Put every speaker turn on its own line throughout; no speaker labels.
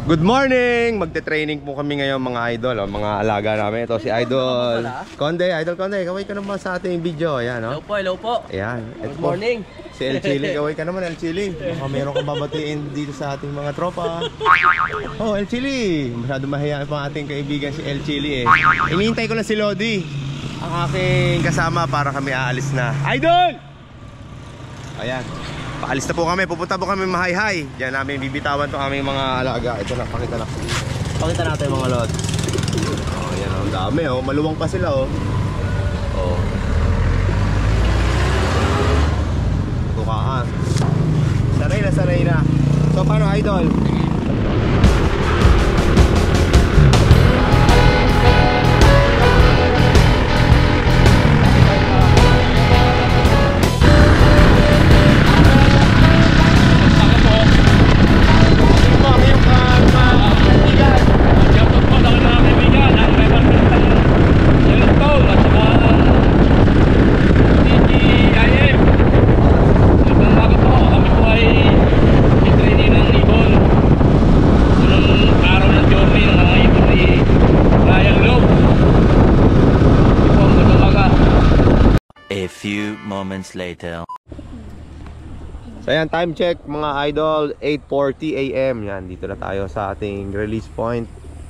Good morning! Magte-training po kami ngayon mga idol, mga alaga namin. Ito si Idol Conde. Idol Conde, kaway ka naman sa ating video. Ayan, no?
Hello po.
Ayan.
Good morning.
Si El Chili, kaway ka naman El Chili. Baka meron kang babatiin dito sa ating mga tropa. Oh, El Chili! Masyado mahihain pa ating kaibigan si El Chili eh. Inihintay ko na si Lodi, ang aking kasama, para kami aalis na. Idol! Ayan. Paalis na po kami, pupunta po kami Mahayhay. Diyan namin bibitawan to aming mga alaga. Ito na, pakita natin mga lods. Oh, yan oh, dami oh, maluwang pa sila oh. Oh. Tukaan. Sanay na. So paano idol?
Moments later.
So ayan, time check mga idol, 8:40 AM. Yan, dito na tayo sa ating release point.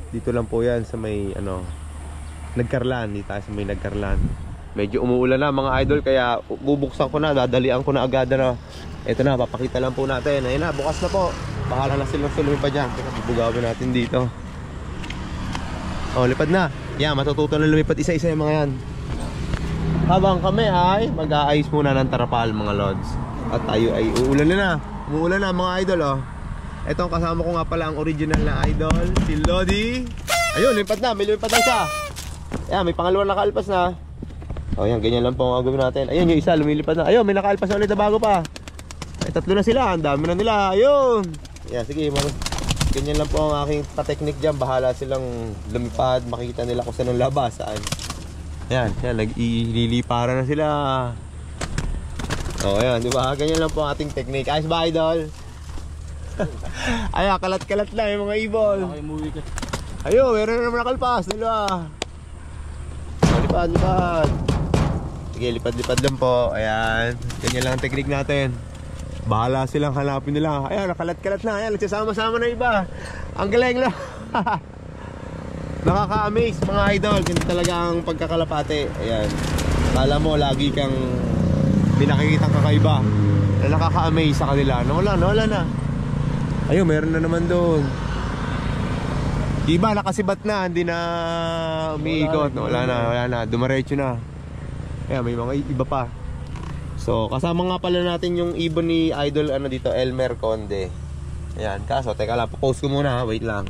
Dito lang po yan sa may Nagkarlan. Dito tayo sa may Nagkarlan. Medyo umuulan na mga idol, kaya bubuksan ko na, dadalian ko na agad na. Ito na, papakita lang po natin. Ayun na, bukas na po. Bahala na silang lumipad dyan. Kaya bubugawin natin dito. Oh, lipad na. Yan, matututo na lumipad isa-isa yung mga yan. Habang kami ay mag-aayos muna ng tarapal mga lods. At tayo ay uulan na. Umuulan na mga idol oh. Etong kasama ko nga pala ang original na idol, si Lodi. Ayun, lipad na, may lipad na siya. Ayan, may pangalawang nakaalpas na. O yan, ganyan lang po ang gagawin natin. Ayun, yung isa lumilipad na. Ayun, may nakaalpas na ulit na bago pa. Ay, tatlo na sila, ang dami na nila. Ayun. Ayan, sige, ganyan lang po ang aking pa-technique dyan. Bahala silang lumipad, makikita nila kung saan ang labas, saan. Ayan, nag-ililiparan na sila. O, ayan, di ba? Ganyan lang po ang ating technique. Ayos ba, idol? Ayan, kalat-kalat lang yung mga ibon. Ayun, meron na naman nakalpas. Dalawa. Lipad. Sige, lipad lang po. Ayan, ganyan lang ang technique natin. Bahala silang hanapin nila. Ayan, nakalat-kalat na. Ayan, nagsasama-sama na iba. Ang galing lang. Nakaka-amaze mga idol. Ganito talaga ang pagkakalapate. Ayan, kala mo lagi kang binakikitang kakaiba na nakaka-amaze sa kanila. Nawala na. Ayun, meron na naman doon. Iba nakasibat na, hindi na umiikot. Wala na, dumaretso na. Ayan, may mga iba pa. So, kasama nga pala natin yung ibon ni idol dito, Elmer Conde. Ayan, kaso, teka lang, post ko muna, wait lang.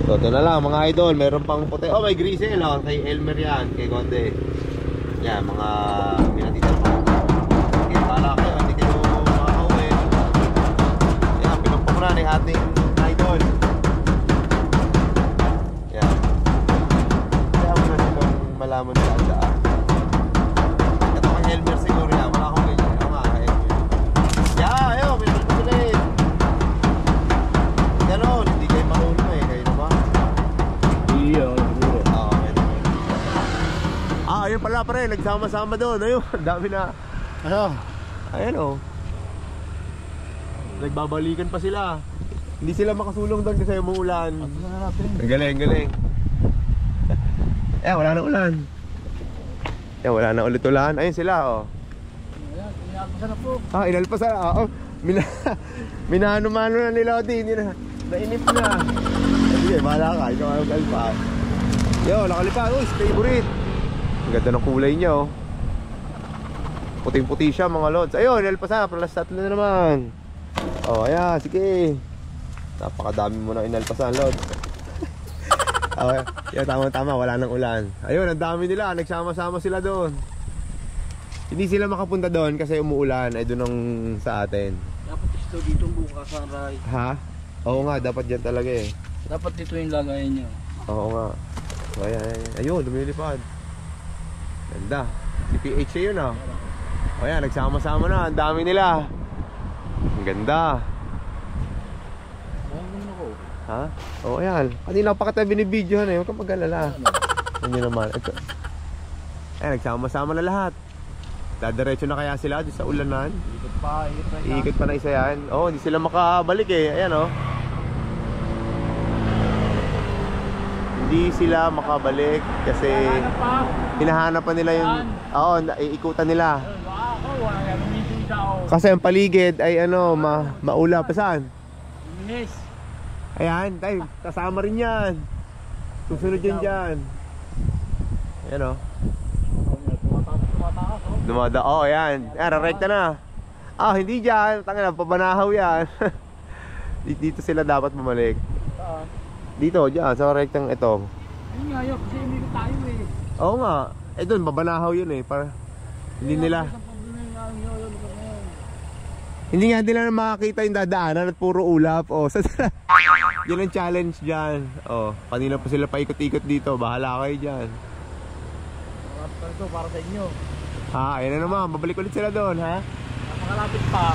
So, ito na lang mga idol, meron pang puti. Oh, may grisel oh, kay Elmer yan, kay Conde. Yan, mga pinatita pa. Okay, pala kayo, hindi kayo makakauwi. Yan, pinumpok na ni ating idol. Yan. Kaya mo na silang malaman sa daan. Ito kay Elmer siguro yan, wala akong ganyan. Ano nga, kay Elmer. Yan, ayaw, may nagpapilin. Ganon, hindi kayo mahulog eh. Ayun pala pre, nagsama-sama doon. Ayun, dami na. Ayan oh. Nagbabalikan pa sila. Hindi sila makasulong doon kasi umuulan. Ang galing. Wala na ulan. Wala na ulit ulan. Ayun sila oh.
Ayan, inalpasan na po.
Inalpasan na. Oo. Minano-mano na ni Lodi. Hindi na. Nainip na. Sige, bahala ka. Ikaw ang kalpa. Yo, nakalipa. Uy, favorite. Ang ganda ng kulay niya oh. Puting-puti siya mga lods. Ayun, inalpasan. Plus tatlo na naman. Oh, ayan, sige. Napakadami mo na inalpasan lods. Okay, yan, tama-tama, wala nang ulan. Ayun, ang dami nila, nagsama-sama sila doon. Hindi sila makapunta doon kasi umuulan. Ay doon ang sa atin.
Dapat ito dito bukas ang ray.
Ha? Oo nga, dapat dyan talaga eh.
Dapat dito yung lagayan nyo.
Oo nga. So, ayun, lumilipad. Ganda. Si PH yun ah. O yan, nagsama-sama na. Ang dami nila. Ang ganda. Ha? Oo, ayan. Kanina pa kita binibidyohan eh. Huwag kang mag-alala. Hindi naman. Ito. Ayan, nagsama-sama na lahat. Dadiretso na kaya sila doon sa ulanan.
Ikot pa.
Iikot pa na isa yan. Oo, hindi sila makabalik eh. Ayan oh. Hindi sila makabalik kasi hinahanap pa nila yung... Oo, iikutan nila. Kasi ang paligid ay ano, maula pa saan?
Minis.
Ayan, tayo, kasama rin yan. Susunod yun dyan. Ayan o. Dumada, oh ayan. Ayan, rarekta na. Ah, hindi dyan, tanga na, pabanahaw yan. Dito sila dapat bumalik. Dito, dyan, sa rektang ito.
Ayun nga yun, kasi hindi tayo eh.
Oo nga, eh doon, babanahaw yun eh. Para hindi nila. Hindi nga nila na makakita yung dadaanan at puro ulap. Oh, yun ang challenge dyan. Oh, kanina pa sila paikot-ikot dito. Bahala kayo dyan.
Ito para sa inyo.
Ha, ayan na naman. Babalik ulit sila doon, ha?
Makalapit pa.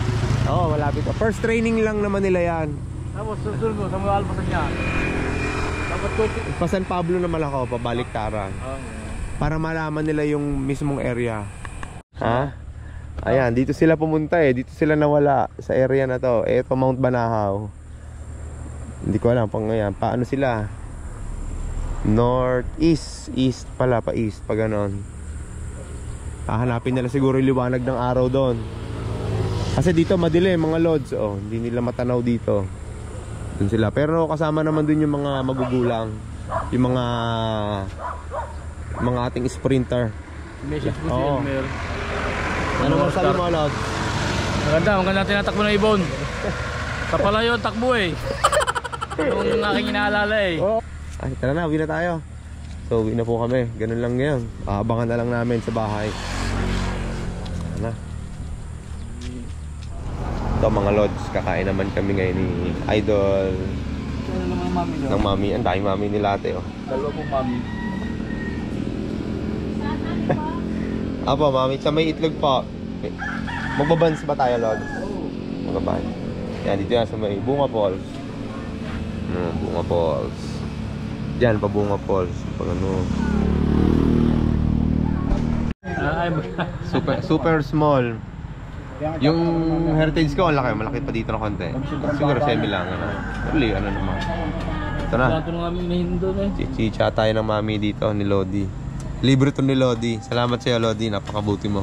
Oo, malapit pa. First training lang naman nila yan.
Tapos susunod mo, sa mga alpasan niya. Dapat ko.
Pa San Pablo naman ako, pabalik Tarang. Para malaman nila yung mismong area. Ha? Ayan, dito sila pumunta eh. Dito sila nawala sa area na to. Ito Mount Banahaw. Hindi ko alam pang ngayon. Paano sila? Northeast. East pala, pa east. Pa ganon. Hahanapin nila siguro yung liwanag ng araw doon. Kasi dito madilim mga lods. Oh, hindi nila matanaw dito. Doon sila. Pero kasama naman doon yung mga magugulang. Yung mga ating sprinter.
Message ko si
Oo.
Elmer.
Ano masabi mo, lods?
Maganda tinatakbo ng ibon. Sa pala yun, takbo eh. Yung aking inaalala eh.
Oh. Ay, tara na, uwi na tayo. So, uwi na po kami. Ganun lang ngayon. Abangan na lang namin sa bahay. Tara na. Ito mga lods, kakain naman kami ngayon ni Idol.
Ano naman ang mami
Ng mami, ang daming mami nila ate oh.
Dalawa pong mami.
Apo, mami, sa may itlog po. Magbabans ba tayo, lods? Magbabans. Yan, dito yan sa may Bunga Falls. Bunga Falls. Diyan pa Bunga Falls. Pag ano. Super small. Yung heritage ko, ang laki. Malaki pa dito na konti. Siguro semi lang. Ano. Uli, ano naman. Ito na.
Ito na kami inahin doon eh.
Chicha tayo ng mami dito, ni Lodi. Libre to ni Lodi. Salamat sa'yo, Lodi. Napakabuti mo.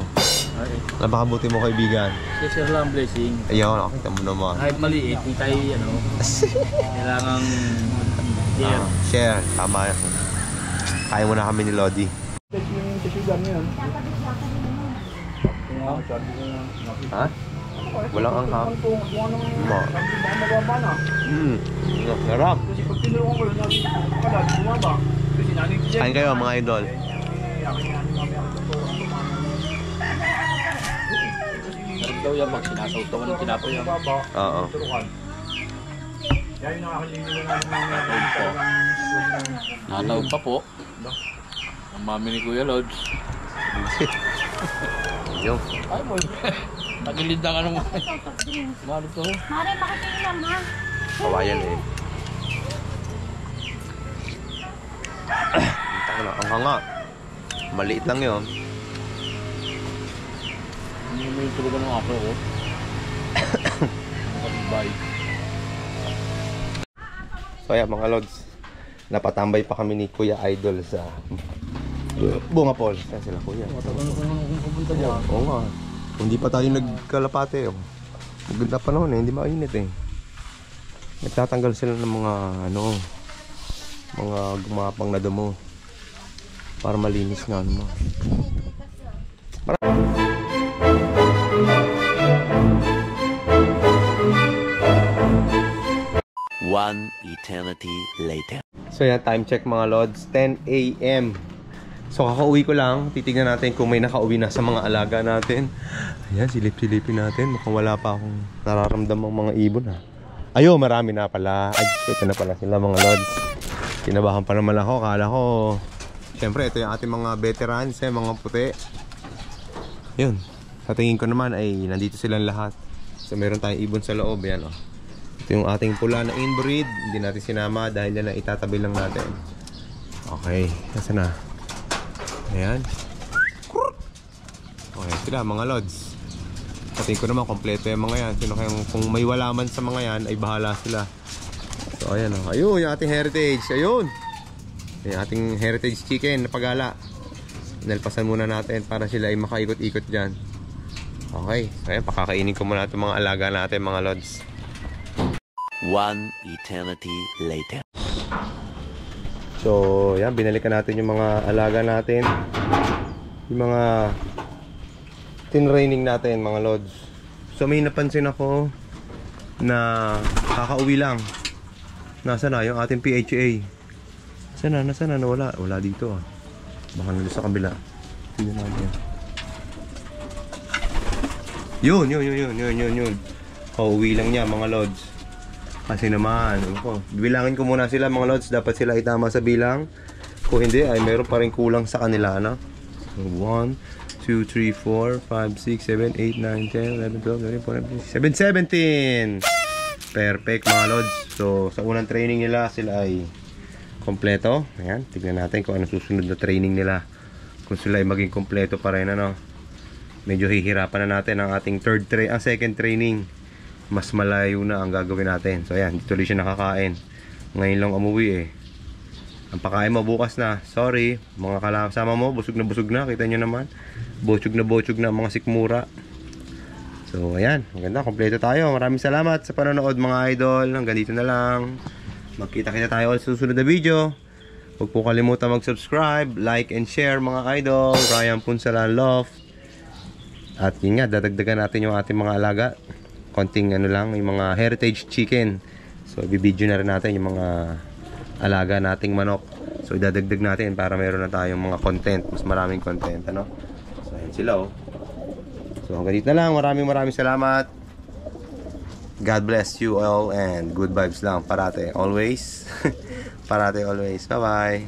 Napakabuti mo, kaibigan.
Share lang blessing.
Ayun, nakita mo naman.
Kahit maliit, hindi tayo kailangang share.
Share, tama yan. Kaya mo na kami ni Lodi. Ha? Walang anghang. Sarap. Kain kayo mga idol.
Sarap daw yan pag sinasawtawan ng tinapo yan.
Oo.
Natawag pa po. Ang mami ni Kuya Lods.
Yung.
Ay mo. Nagilid na ka naman. Mahal ito.
Mare, pakitingin ha.
Kawayan eh. Ang hanga. Maliit lang yun.
Hindi mo yung tulugan ng ako ko. Bye.
So ayan mga lods, napatambay pa kami ni Kuya Idol sa Bunga Falls. Ayan sila kuya.
Matagal na kung pupunta dyan.
Oo nga. Hindi pa tayo nagkalapate. Oh. Maganda panahon eh, hindi mainit eh. Nagtatanggal sila ng mga mga gumapang na damo para malinis nga mo.
One eternity later.
So yan, time check mga lods, 10 AM. So kakauwi ko lang, titignan natin kung may nakauwi na sa mga alaga natin. Ayan, silip-silipin natin. Mukhang wala pa akong nararamdamang mga ibon ha. Ayo, marami na pala. Ay, ito na pala sila mga lods. Kinabahan pa naman ako, kala ko siyempre ito yung ating mga veterans mga puti. Yun, sa tingin ko naman ay nandito silang lahat. So meron tayong ibon sa loob, yan oh. Ito Ito yung ating pula na inbreed. Hindi natin sinama dahil yan na itatabi lang natin. Okay, nasa na? Ayan. Okay sila mga lods. Patingin ko naman kompleto yung mga yan. Sino kayong, kung may wala man sa mga yan ay bahala sila. So ayan o. Ayun yung ating heritage. Ayun. Yung ating heritage chicken na pagala. Nalpasan muna natin para sila ay makaikot-ikot dyan. Okay. So ayan, pakakainin ko muna itong mga alaga natin mga lods.
One eternity later.
So yan, binalikan natin yung mga alaga natin. Yung mga tinraining natin mga lods. So may napansin ako na kakauwi lang. Nasaan na yung ating PHA? Nasaan na? Wala dito ah. Baka nila sa kabila. Tingnan natin. Yun. Kauwi lang niya mga lods. Kasi naman, bilangin ko muna sila mga lods. Dapat sila itama sa bilang. Kung hindi ay meron pa rin kulang sa kanila, no? 1, 2, 3, 4, 5, 6, 7, 8, 9, 10, 11, 12, 13, 14, 15, 17! Perfect mga lods. So sa unang training nila sila ay kompleto. Ayan, tignan natin kung ano susunod na training nila. Kung sila ay maging kompleto pa rin, ano. Medyo hihirapan na natin ang ating second training. Mas malayo na ang gagawin natin. So ayan, dito ulit siya nakakain. Ngayon lang umuwi eh. Ang pakain mo bukas na. Sorry, mga kasama mo busog na. Kita nyo naman, bochog na mga sikmura. So ayan, maganda, kompleto tayo. Maraming salamat sa panonood mga idol. Hanggang dito na lang. Magkita-kita tayo ulit sa susunod na video. Huwag po kalimutan mag-subscribe, like and share mga idol. Ryan Punsalan Love. At yun nga, dadagdagan natin yung ating mga alaga. Konting ano lang, yung mga heritage chicken. So ibibideo na rin natin yung mga alaga nating manok. So idadagdag natin para meron na tayong mga content, mas maraming content, ano. So ayan sila oh. So hanggang dito na lang. Maraming salamat. God bless you all and good vibes lang parate always. Parate always. Bye bye.